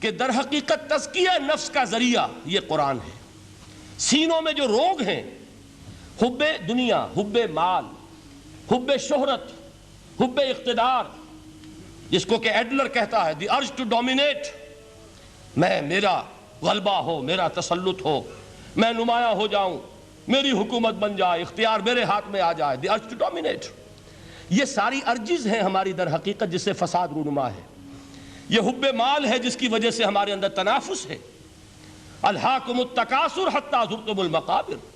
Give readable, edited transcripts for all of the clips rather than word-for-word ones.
کہ در حقیقت تزکیہ نفس کا ذریعہ یہ قرآن ہے۔ سینوں میں جو روگ ہیں، حب دنیا، حب مال، حب شہرت، حب اقتدار، جس کو کہ ایڈلر کہتا ہے دی ارج ٹو ڈومینیٹ، میرا غلبہ ہو، میرا تسلط ہو، میں نمایاں ہو جاؤں، میری حکومت بن جائے، اختیار میرے ہاتھ میں آ جائے، دی ارج ٹو ڈومینیٹ، یہ ساری ارجز ہیں ہماری در حقیقت جس سے فساد رونما ہے۔ یہ حب مال ہے جس کی وجہ سے ہمارے اندر تنافس ہے۔ الہاکم التکاثر حتی زرتم المقابر،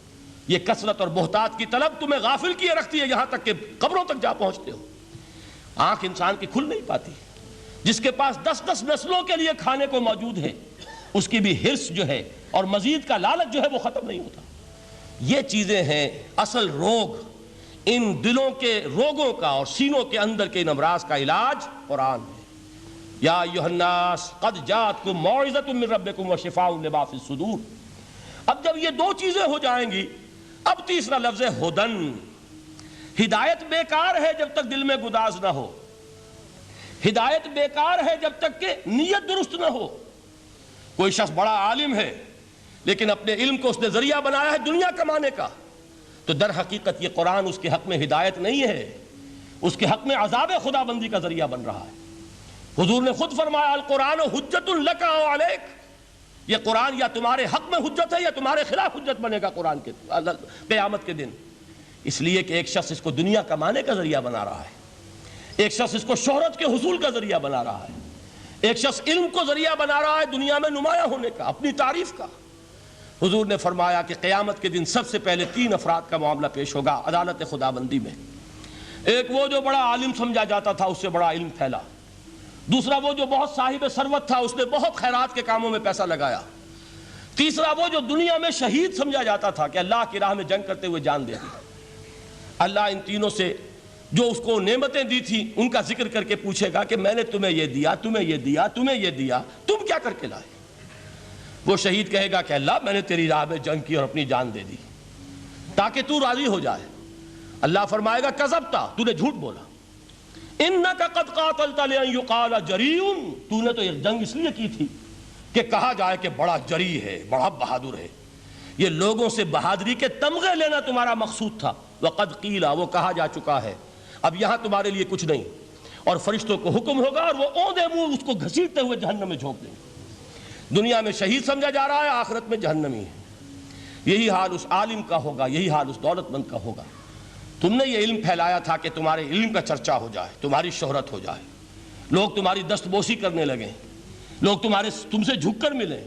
یہ کثرت اور بہتات کی طلب تمہیں غافل کیے رکھتی ہے یہاں تک کہ قبروں تک جا پہنچتے ہو۔ آنکھ انسان کی کھل نہیں پاتی، جس کے پاس 10 نسلوں کے لیے کھانے کو موجود ہے، اس کی بھی حرص جو ہے اور مزید کا لالچ جو ہے وہ ختم نہیں ہوتا۔ یہ چیزیں ہیں اصل روگ، ان دلوں کے روگوں کا اور سینوں کے اندر کے ان امراض کا علاج قرآن ہے۔ یا ایھا الناس قد جاءتکم موعظۃ من ربکم وشفاء لما فی الصدور۔ اب جب یہ دو چیزیں ہو جائیں گی، اب تیسرا لفظ ہے ہدن۔ ہدایت بیکار ہے جب تک دل میں گداز نہ ہو، ہدایت بیکار ہے جب تک کہ نیت درست نہ ہو۔ کوئی شخص بڑا عالم ہے لیکن اپنے علم کو اس نے ذریعہ بنایا ہے دنیا کمانے کا، تو در حقیقت یہ قرآن اس کے حق میں ہدایت نہیں ہے، اس کے حق میں عذاب خدا بندی کا ذریعہ بن رہا ہے۔ حضور نے خود فرمایا القرآن حجت لک او علیک، یہ قرآن یا تمہارے حق میں حجت ہے یا تمہارے خلاف حجت بنے گا قرآن کے قیامت کے دن۔ اس لیے کہ ایک شخص اس کو دنیا کمانے کا ذریعہ بنا رہا ہے، ایک شخص اس کو شہرت کے حصول کا ذریعہ بنا رہا ہے، ایک شخص علم کو ذریعہ بنا رہا ہے دنیا میں نمایاں ہونے کا، اپنی تعریف کا۔ حضور نے فرمایا کہ قیامت کے دن سب سے پہلے 3 افراد کا معاملہ پیش ہوگا عدالت خداوندی میں۔ ایک وہ جو بڑا عالم سمجھا جاتا تھا، اس سے بڑا علم پھیلا۔ دوسرا وہ جو بہت صاحب ثروت تھا، اس نے بہت خیرات کے کاموں میں پیسہ لگایا۔ تیسرا وہ جو دنیا میں شہید سمجھا جاتا تھا کہ اللہ کی راہ میں جنگ کرتے ہوئے جان دے دی۔ اللہ ان تینوں سے جو اس کو نعمتیں دی تھی ان کا ذکر کر کے پوچھے گا کہ میں نے تمہیں یہ دیا، تمہیں یہ دیا، تمہیں یہ دیا، تم کیا کر کے لائے؟ وہ شہید کہے گا کہ اللہ میں نے تیری راہ میں جنگ کی اور اپنی جان دے دی تاکہ تو راضی ہو جائے۔ اللہ فرمائے گا کذبتا، تو نے جھوٹ بولا، انک قد قاتلت لان یقال جریء، تو نے تو یہ جنگ اس لیے کی تھی کہ کہا جائے کہ بڑا جری ہے، بڑا بہادر ہے۔ یہ لوگوں سے بہادری کے تمغے لینا تمہارا مقصود تھا۔ وقد قیل، وہ کہا جا چکا ہے، اب یہاں تمہارے لیے کچھ نہیں۔ اور فرشتوں کو حکم ہوگا اور وہ اوندے منہ اس کو گھسیٹتے ہوئے جہنم میں جھونک دیں گے۔ دنیا میں شہید سمجھا جا رہا ہے، آخرت میں جہنمی ہے۔ یہی حال اس عالم کا ہوگا، یہی حال اس دولت مند کا ہوگا۔ تم نے یہ علم پھیلایا تھا کہ تمہارے علم کا چرچا ہو جائے، تمہاری شہرت ہو جائے، لوگ تمہاری دست بوسی کرنے لگیں، لوگ تم سے جھک کر ملیں۔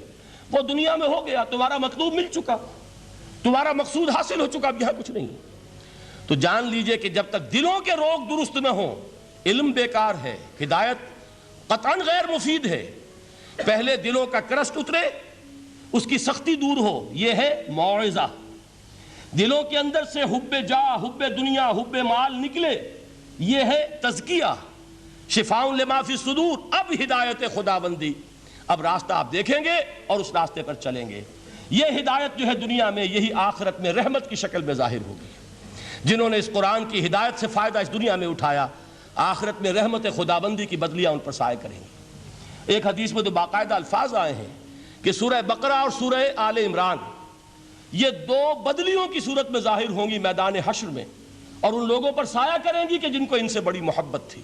وہ دنیا میں ہو گیا، تمہارا مطلوب مل چکا، تمہارا مقصود حاصل ہو چکا، اب یہاں کچھ نہیں۔ تو جان لیجئے کہ جب تک دلوں کے روگ درست نہ ہوں، علم بیکار ہے، ہدایت قطعاً غیر مفید ہے۔ پہلے دلوں کا کرسٹ اترے، اس کی سختی دور ہو، یہ ہے موعظہ۔ دلوں کے اندر سے حب جاہ، حب دنیا، حب مال نکلے، یہ ہے تزکیہ، شفاء لما فی الصدور۔ اب ہدایت خداوندی، اب راستہ آپ دیکھیں گے اور اس راستے پر چلیں گے۔ یہ ہدایت جو ہے دنیا میں، یہی آخرت میں رحمت کی شکل میں ظاہر ہوگی۔ جنہوں نے اس قرآن کی ہدایت سے فائدہ اس دنیا میں اٹھایا، آخرت میں رحمت خداوندی کی بدلیاں ان پر سائے کریں گی۔ ایک حدیث میں تو باقاعدہ الفاظ آئے ہیں کہ سورہ بقرہ اور سورہ آل عمران یہ 2 بدلیوں کی صورت میں ظاہر ہوں گی میدان حشر میں، اور ان لوگوں پر سایہ کریں گی کہ جن کو ان سے بڑی محبت تھی۔